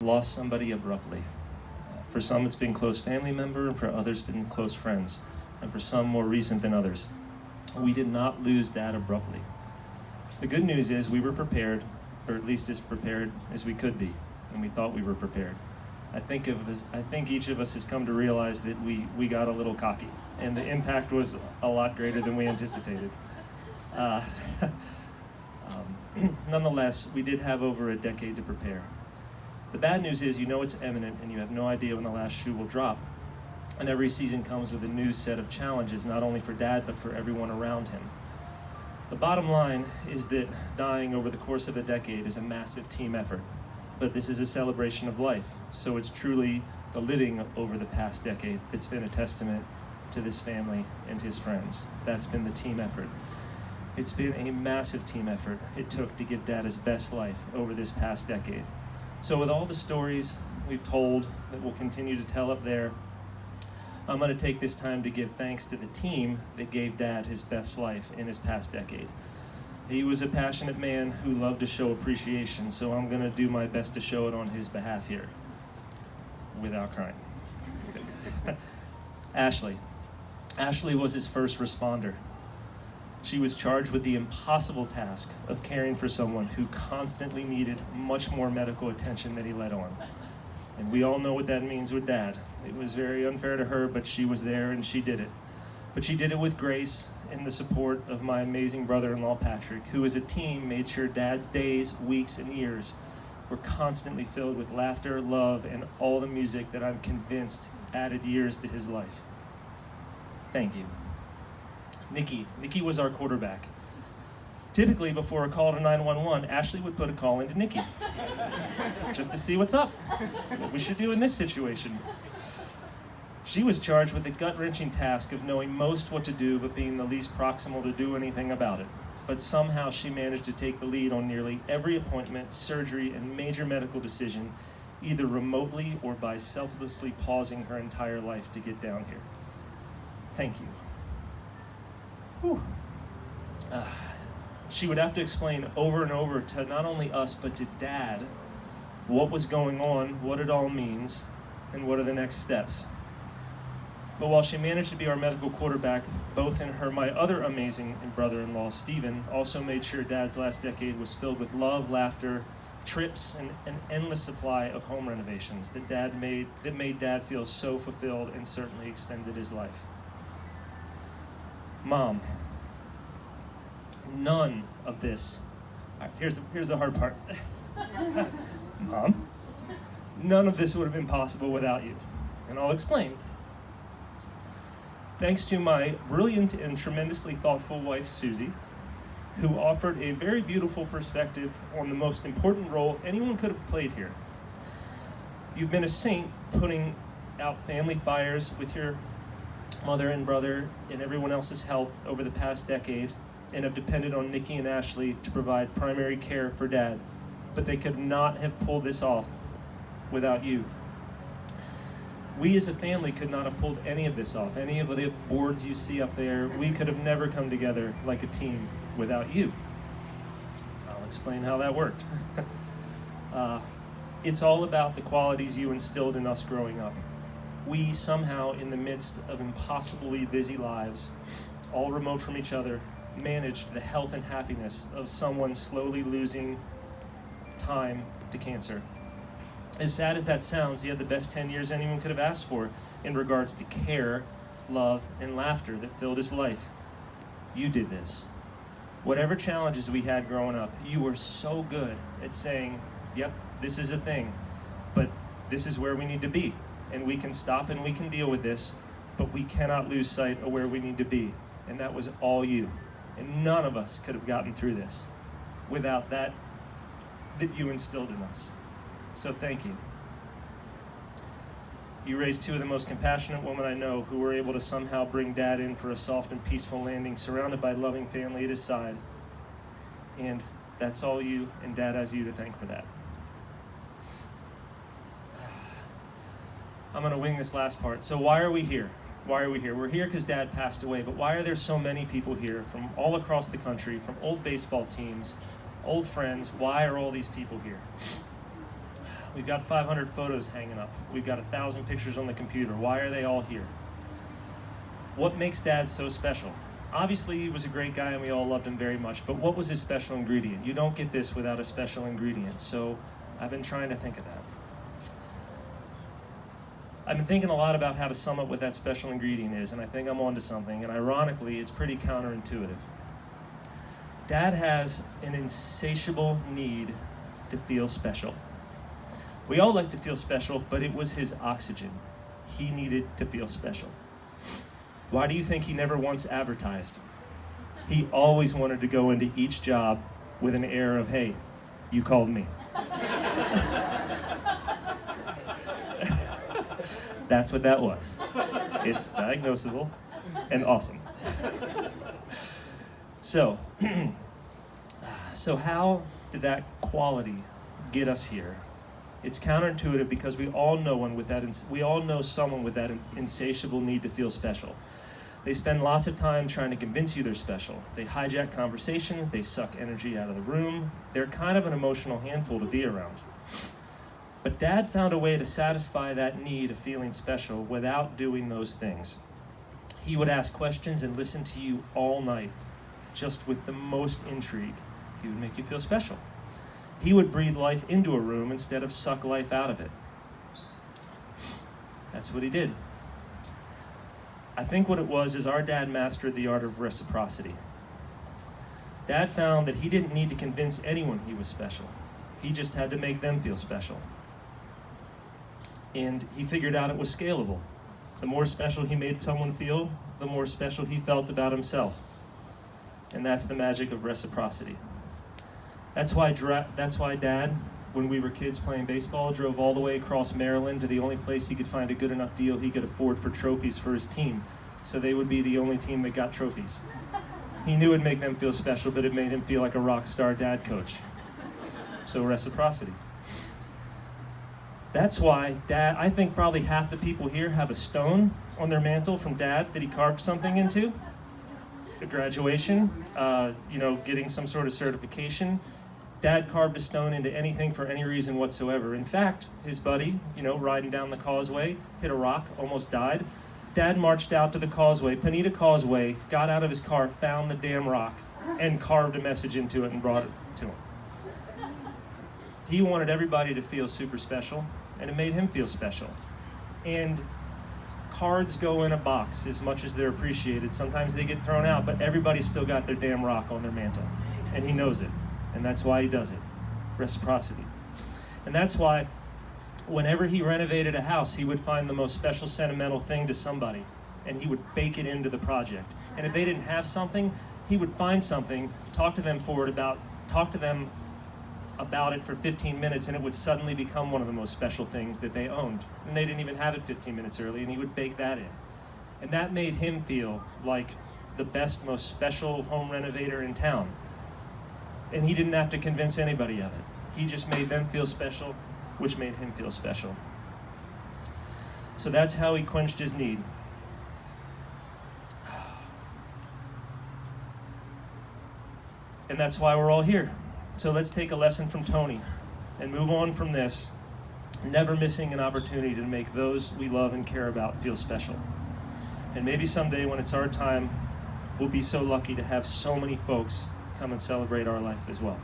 lost somebody abruptly. For some, it's been close family member, and for others, been close friends, and for some, more recent than others. We did not lose Dad abruptly. The good news is we were prepared, or at least as prepared as we could be, and we thought we were prepared. I think each of us has come to realize that we got a little cocky, and the impact was a lot greater than we anticipated. Nonetheless, we did have over a decade to prepare. The bad news is you know it's imminent and you have no idea when the last shoe will drop. And every season comes with a new set of challenges, not only for Dad, but for everyone around him. The bottom line is that dying over the course of a decade is a massive team effort. But this is a celebration of life, so it's truly the living over the past decade that's been a testament to this family and his friends. That's been the team effort. It's been a massive team effort it took to give Dad his best life over this past decade. So with all the stories we've told that we'll continue to tell up there, I'm going to take this time to give thanks to the team that gave Dad his best life in his past decade. He was a passionate man who loved to show appreciation, so I'm going to do my best to show it on his behalf here, without crying. Ashley. Ashley was his first responder. She was charged with the impossible task of caring for someone who constantly needed much more medical attention than he let on. And we all know what that means with Dad. It was very unfair to her, but she was there and she did it. But she did it with grace and the support of my amazing brother-in-law, Patrick, who as a team made sure Dad's days, weeks, and years were constantly filled with laughter, love, and all the music that I'm convinced added years to his life. Thank you. Nikki was our quarterback. Typically, before a call to 911, Ashley would put a call into Nikki, just to see what's up, what we should do in this situation. She was charged with the gut-wrenching task of knowing most what to do, but being the least proximal to do anything about it. But somehow she managed to take the lead on nearly every appointment, surgery, and major medical decision, either remotely or by selflessly pausing her entire life to get down here. Thank you. Whew. She would have to explain over and over to not only us, but to Dad, what was going on, what it all means, and what are the next steps. But while she managed to be our medical quarterback, both and my other amazing brother-in-law, Stephen, also made sure Dad's last decade was filled with love, laughter, trips, and an endless supply of home renovations that made Dad feel so fulfilled and certainly extended his life. Mom, none of this, all right, here's the hard part. Mom, none of this would have been possible without you, and I'll explain. Thanks to my brilliant and tremendously thoughtful wife, Susie, who offered a very beautiful perspective on the most important role anyone could have played here. You've been a saint putting out family fires with your mother and brother and everyone else's health over the past decade, and have depended on Nikki and Ashley to provide primary care for Dad, but they could not have pulled this off without you. We as a family could not have pulled any of this off. Any of the boards you see up there, we could have never come together like a team without you. I'll explain how that worked. It's all about the qualities you instilled in us growing up. We somehow, in the midst of impossibly busy lives, all remote from each other, managed the health and happiness of someone slowly losing time to cancer. As sad as that sounds, he had the best 10 years anyone could have asked for in regards to care, love, and laughter that filled his life. You did this. Whatever challenges we had growing up, you were so good at saying, yep, this is a thing, but this is where we need to be. And we can stop and we can deal with this, but we cannot lose sight of where we need to be. And that was all you. And none of us could have gotten through this without that you instilled in us. So thank you. You raised two of the most compassionate women I know who were able to somehow bring Dad in for a soft and peaceful landing, surrounded by loving family at his side. And that's all you, and Dad has you to thank for that. I'm going to wing this last part. So why are we here? Why are we here? We're here because Dad passed away, but why are there so many people here from all across the country, from old baseball teams, old friends? Why are all these people here? We've got 500 photos hanging up. We've got 1,000 pictures on the computer. Why are they all here? What makes Dad so special? Obviously, he was a great guy and we all loved him very much, but what was his special ingredient? You don't get this without a special ingredient, so I've been trying to think of that. I've been thinking a lot about how to sum up what that special ingredient is, and I think I'm onto something, and ironically, it's pretty counterintuitive. Dad has an insatiable need to feel special. We all like to feel special, but it was his oxygen. He needed to feel special. Why do you think he never once advertised? He always wanted to go into each job with an air of, hey, you called me. That's what that was. It's diagnosable and awesome. So how did that quality get us here? It's counterintuitive because we all know someone with that insatiable need to feel special. They spend lots of time trying to convince you they're special. They hijack conversations, they suck energy out of the room. They're kind of an emotional handful to be around. But Dad found a way to satisfy that need of feeling special without doing those things. He would ask questions and listen to you all night, just with the most intrigue. He would make you feel special. He would breathe life into a room instead of suck life out of it. That's what he did. I think what it was is our dad mastered the art of reciprocity. Dad found that he didn't need to convince anyone he was special. He just had to make them feel special. And he figured out it was scalable. The more special he made someone feel, the more special he felt about himself. And that's the magic of reciprocity. That's why Dad, when we were kids playing baseball, drove all the way across Maryland to the only place he could find a good enough deal he could afford for trophies for his team, so they would be the only team that got trophies. He knew it'd make them feel special, but it made him feel like a rock star dad coach. So reciprocity. That's why Dad, I think probably half the people here have a stone on their mantle from Dad that he carved something into. A graduation, getting some sort of certification. Dad carved a stone into anything for any reason whatsoever. In fact, his buddy, riding down the causeway, hit a rock, almost died. Dad marched out to the causeway, Panita Causeway, got out of his car, found the damn rock, and carved a message into it and brought it to him. He wanted everybody to feel super special, and it made him feel special. And cards go in a box as much as they're appreciated. Sometimes they get thrown out, but everybody's still got their damn rock on their mantle. And he knows it. And that's why he does it. Reciprocity. And that's why whenever he renovated a house, he would find the most special sentimental thing to somebody, and he would bake it into the project. And if they didn't have something, he would find something, talk to them about it for 15 minutes, and it would suddenly become one of the most special things that they owned. And they didn't even have it 15 minutes early, and he would bake that in. And that made him feel like the best, most special home renovator in town. And he didn't have to convince anybody of it. He just made them feel special, which made him feel special. So that's how he quenched his need. And that's why we're all here. So let's take a lesson from Tony and move on from this, never missing an opportunity to make those we love and care about feel special. And maybe someday when it's our time, we'll be so lucky to have so many folks come and celebrate our life as well.